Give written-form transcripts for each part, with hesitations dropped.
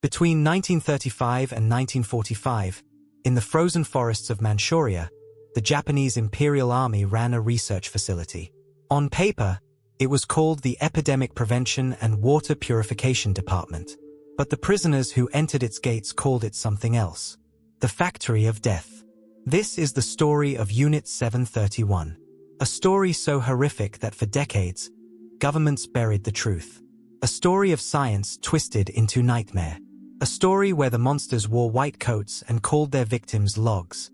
Between 1935 and 1945, in the frozen forests of Manchuria, the Japanese Imperial Army ran a research facility. On paper, it was called the Epidemic Prevention and Water Purification Department, but the prisoners who entered its gates called it something else: the Factory of Death. This is the story of Unit 731, a story so horrific that for decades, governments buried the truth. A story of science twisted into nightmare. A story where the monsters wore white coats and called their victims logs.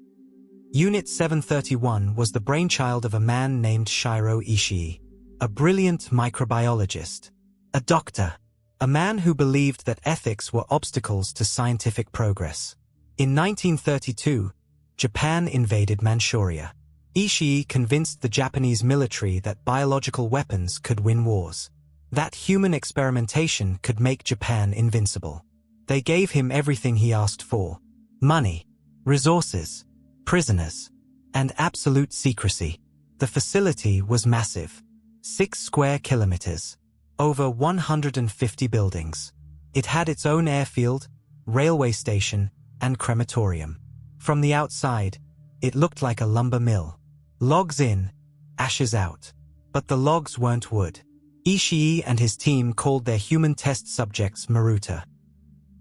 Unit 731 was the brainchild of a man named Shiro Ishii, a brilliant microbiologist, a doctor, a man who believed that ethics were obstacles to scientific progress. In 1932, Japan invaded Manchuria. Ishii convinced the Japanese military that biological weapons could win wars, that human experimentation could make Japan invincible. They gave him everything he asked for: money, resources, prisoners, and absolute secrecy. The facility was massive. 6 square kilometers. Over 150 buildings. It had its own airfield, railway station, and crematorium. From the outside, it looked like a lumber mill. Logs in, ashes out. But the logs weren't wood. Ishii and his team called their human test subjects Maruta.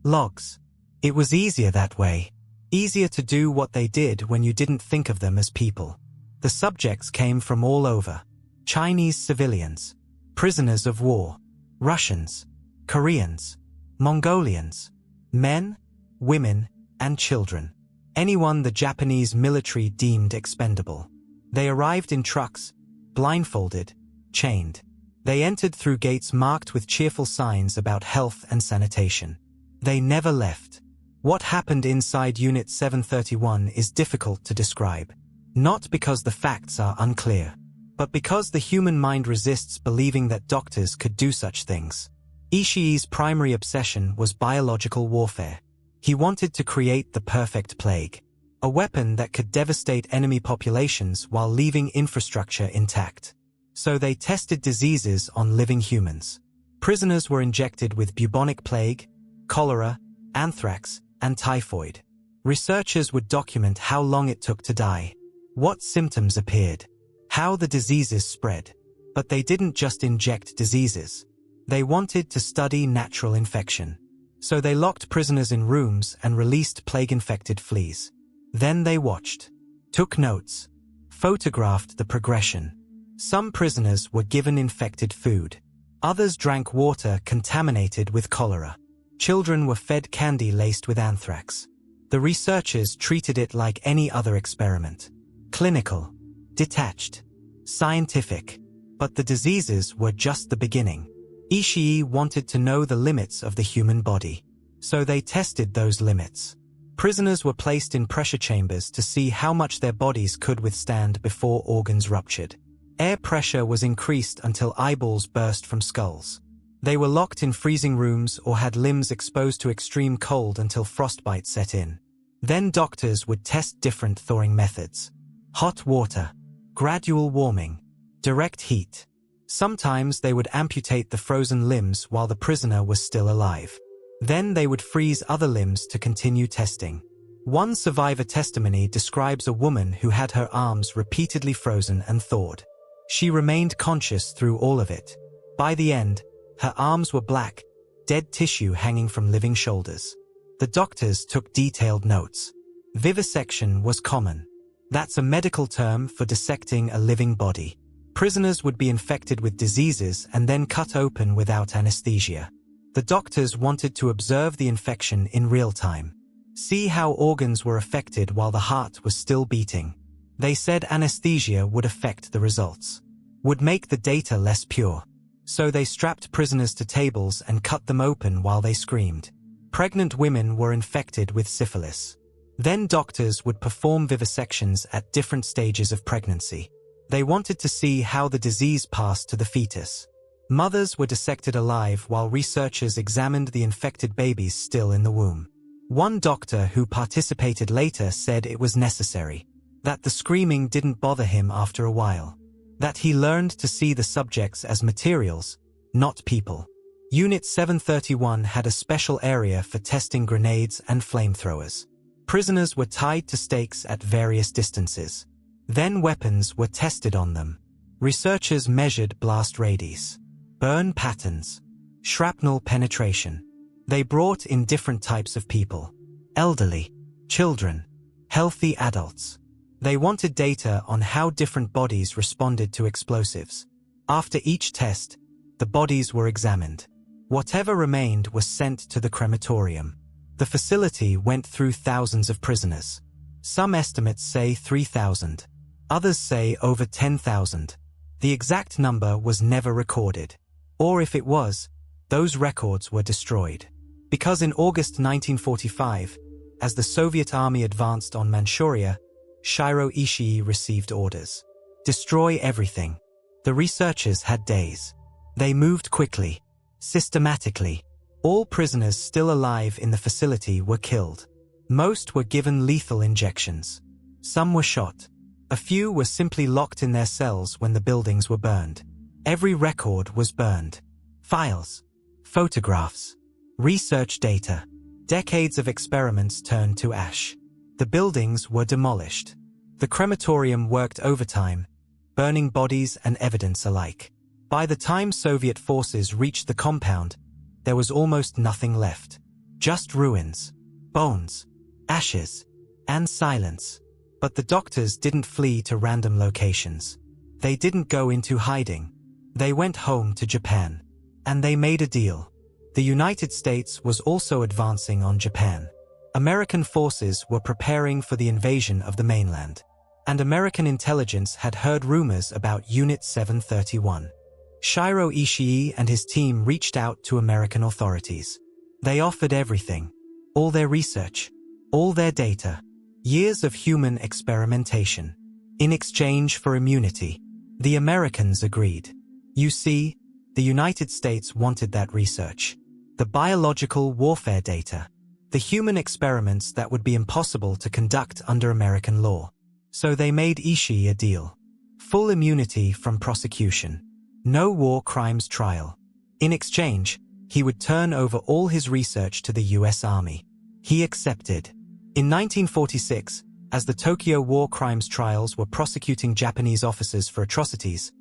Logs. It was easier that way. Easier to do what they did when you didn't think of them as people. The subjects came from all over. Chinese civilians, prisoners of war, Russians, Koreans, Mongolians, men, women, and children. Anyone the Japanese military deemed expendable. They arrived in trucks, blindfolded, chained. They entered through gates marked with cheerful signs about health and sanitation. They never left. What happened inside Unit 731 is difficult to describe. Not because the facts are unclear, but because the human mind resists believing that doctors could do such things. Ishii's primary obsession was biological warfare. He wanted to create the perfect plague, a weapon that could devastate enemy populations while leaving infrastructure intact. So they tested diseases on living humans. Prisoners were injected with bubonic plague, cholera, anthrax, and typhoid. Researchers would document how long it took to die, what symptoms appeared, how the diseases spread. But they didn't just inject diseases. They wanted to study natural infection. So they locked prisoners in rooms and released plague-infected fleas. Then they watched, took notes, photographed the progression. Some prisoners were given infected food. Others drank water contaminated with cholera. Children were fed candy laced with anthrax. The researchers treated it like any other experiment. Clinical, detached, scientific. But the diseases were just the beginning. Ishii wanted to know the limits of the human body. So they tested those limits. Prisoners were placed in pressure chambers to see how much their bodies could withstand before organs ruptured. Air pressure was increased until eyeballs burst from skulls. They were locked in freezing rooms or had limbs exposed to extreme cold until frostbite set in. Then doctors would test different thawing methods. Hot water, gradual warming, direct heat. Sometimes they would amputate the frozen limbs while the prisoner was still alive. Then they would freeze other limbs to continue testing. One survivor testimony describes a woman who had her arms repeatedly frozen and thawed. She remained conscious through all of it. By the end, her arms were black, dead tissue hanging from living shoulders. The doctors took detailed notes. Vivisection was common. That's a medical term for dissecting a living body. Prisoners would be infected with diseases and then cut open without anesthesia. The doctors wanted to observe the infection in real time. See how organs were affected while the heart was still beating. They said anesthesia would affect the results, would make the data less pure. So they strapped prisoners to tables and cut them open while they screamed. Pregnant women were infected with syphilis. Then doctors would perform vivisections at different stages of pregnancy. They wanted to see how the disease passed to the fetus. Mothers were dissected alive while researchers examined the infected babies still in the womb. One doctor who participated later said it was necessary, that the screaming didn't bother him after a while, that he learned to see the subjects as materials, not people. Unit 731 had a special area for testing grenades and flamethrowers. Prisoners were tied to stakes at various distances. Then weapons were tested on them. Researchers measured blast radius, burn patterns, shrapnel penetration. They brought in different types of people: elderly, children, healthy adults. They wanted data on how different bodies responded to explosives. After each test, the bodies were examined. Whatever remained was sent to the crematorium. The facility went through thousands of prisoners. Some estimates say 3,000. Others say over 10,000. The exact number was never recorded. Or if it was, those records were destroyed. Because in August 1945, as the Soviet army advanced on Manchuria, Shiro Ishii received orders. Destroy everything. The researchers had days. They moved quickly, systematically. All prisoners still alive in the facility were killed. Most were given lethal injections. Some were shot. A few were simply locked in their cells when the buildings were burned. Every record was burned. Files, photographs, research data. Decades of experiments turned to ash. The buildings were demolished. The crematorium worked overtime, burning bodies and evidence alike. By the time Soviet forces reached the compound, there was almost nothing left. Just ruins, bones, ashes, and silence. But the doctors didn't flee to random locations. They didn't go into hiding. They went home to Japan. And they made a deal. The United States was also advancing on Japan. American forces were preparing for the invasion of the mainland. And American intelligence had heard rumors about Unit 731. Shiro Ishii and his team reached out to American authorities. They offered everything. All their research. All their data. Years of human experimentation. In exchange for immunity. The Americans agreed. You see, the United States wanted that research. The biological warfare data. The human experiments that would be impossible to conduct under American law. So they made Ishii a deal. Full immunity from prosecution. No war crimes trial. In exchange, he would turn over all his research to the US Army. He accepted. In 1946, as the Tokyo war crimes trials were prosecuting Japanese officers for atrocities,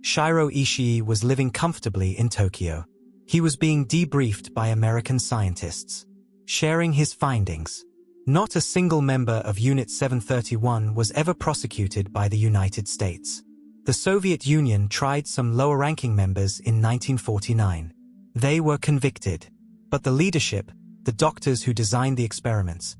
Shiro Ishii was living comfortably in Tokyo. He was being debriefed by American scientists, sharing his findings. Not a single member of Unit 731 was ever prosecuted by the United States. The Soviet Union tried some lower-ranking members in 1949. They were convicted. But the leadership, the doctors who designed the experiments,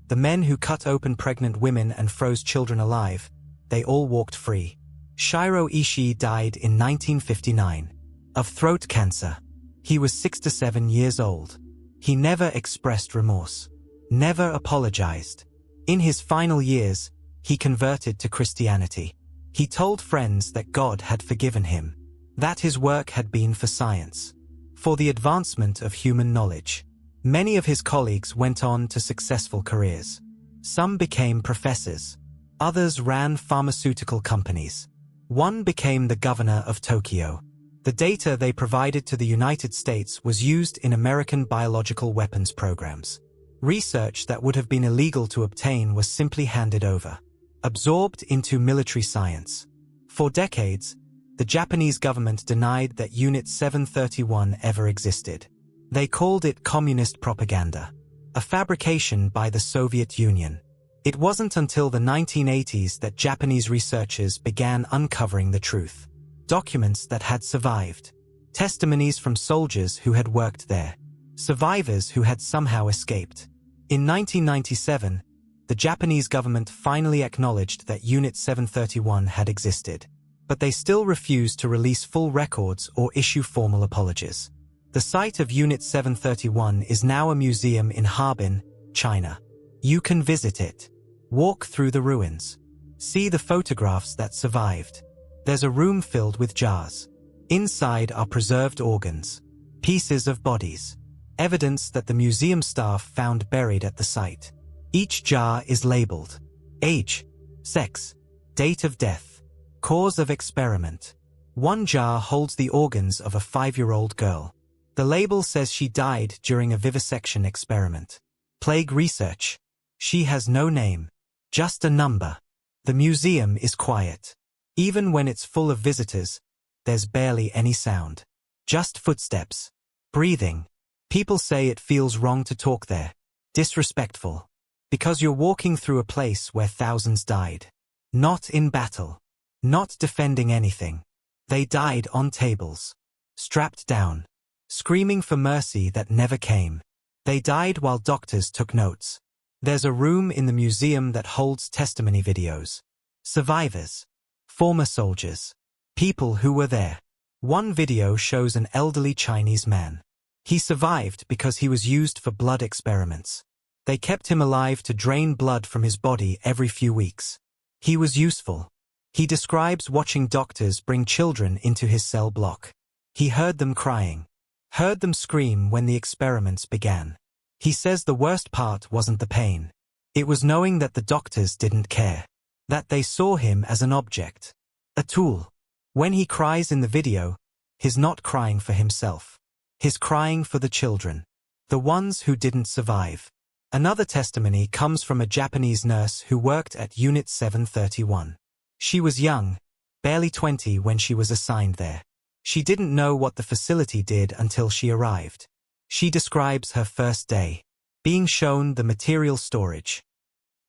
the men who cut open pregnant women and froze children alive, they all walked free. Shiro Ishii died in 1959 of throat cancer. He was 67 years old. He never expressed remorse, never apologized. In his final years, he converted to Christianity. He told friends that God had forgiven him, that his work had been for science, for the advancement of human knowledge. Many of his colleagues went on to successful careers. Some became professors. Others ran pharmaceutical companies. One became the governor of Tokyo. The data they provided to the United States was used in American biological weapons programs. Research that would have been illegal to obtain was simply handed over, absorbed into military science. For decades, the Japanese government denied that Unit 731 ever existed. They called it communist propaganda, a fabrication by the Soviet Union. It wasn't until the 1980s that Japanese researchers began uncovering the truth. Documents that had survived. Testimonies from soldiers who had worked there. Survivors who had somehow escaped. In 1997, the Japanese government finally acknowledged that Unit 731 had existed. But they still refused to release full records or issue formal apologies. The site of Unit 731 is now a museum in Harbin, China. You can visit it. Walk through the ruins. See the photographs that survived. There's a room filled with jars. Inside are preserved organs, pieces of bodies, evidence that the museum staff found buried at the site. Each jar is labeled: age, sex, date of death, cause of experiment. One jar holds the organs of a 5-year-old girl. The label says she died during a vivisection experiment. Plague research. She has no name. Just a number. The museum is quiet. Even when it's full of visitors, there's barely any sound. Just footsteps. Breathing. People say it feels wrong to talk there. Disrespectful. Because you're walking through a place where thousands died. Not in battle. Not defending anything. They died on tables. Strapped down. Screaming for mercy that never came. They died while doctors took notes. There's a room in the museum that holds testimony videos. Survivors. Former soldiers. People who were there. One video shows an elderly Chinese man. He survived because he was used for blood experiments. They kept him alive to drain blood from his body every few weeks. He was useful. He describes watching doctors bring children into his cell block. He heard them crying. Heard them scream when the experiments began. He says the worst part wasn't the pain. It was knowing that the doctors didn't care. That they saw him as an object. A tool. When he cries in the video, he's not crying for himself. He's crying for the children. The ones who didn't survive. Another testimony comes from a Japanese nurse who worked at Unit 731. She was young, barely 20 when she was assigned there. She didn't know what the facility did until she arrived. She describes her first day. Being shown the material storage.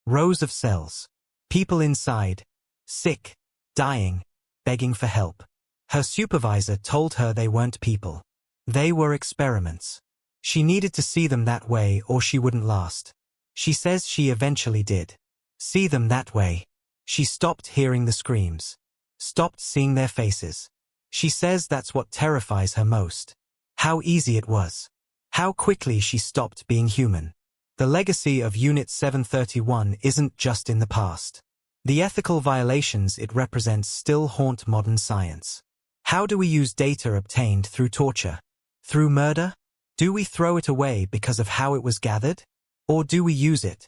Rows of cells. People inside. Sick. Dying. Begging for help. Her supervisor told her they weren't people. They were experiments. She needed to see them that way or she wouldn't last. She says she eventually did. See them that way. She stopped hearing the screams. Stopped seeing their faces. She says that's what terrifies her most. How easy it was. How quickly she stopped being human. The legacy of Unit 731 isn't just in the past. The ethical violations it represents still haunt modern science. How do we use data obtained through torture? Through murder? Do we throw it away because of how it was gathered? Or do we use it,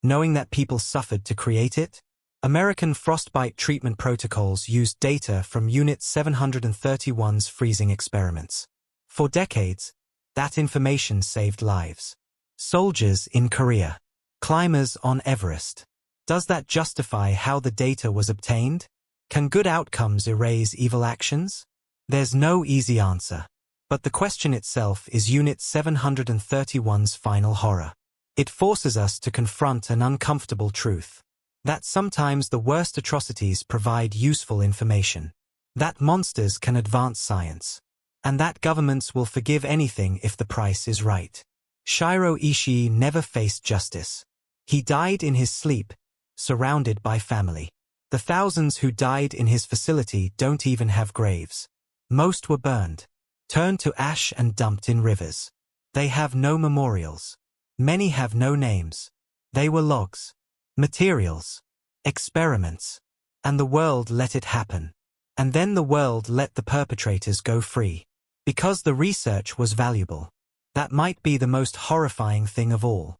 knowing that people suffered to create it? American frostbite treatment protocols used data from Unit 731's freezing experiments. For decades, that information saved lives. Soldiers in Korea. Climbers on Everest. Does that justify how the data was obtained? Can good outcomes erase evil actions? There's no easy answer. But the question itself is Unit 731's final horror. It forces us to confront an uncomfortable truth. That sometimes the worst atrocities provide useful information. That monsters can advance science. And that governments will forgive anything if the price is right. Shiro Ishii never faced justice. He died in his sleep, surrounded by family. The thousands who died in his facility don't even have graves. Most were burned, turned to ash and dumped in rivers. They have no memorials. Many have no names. They were logs, materials, experiments. And the world let it happen. And then the world let the perpetrators go free. Because the research was valuable. That might be the most horrifying thing of all.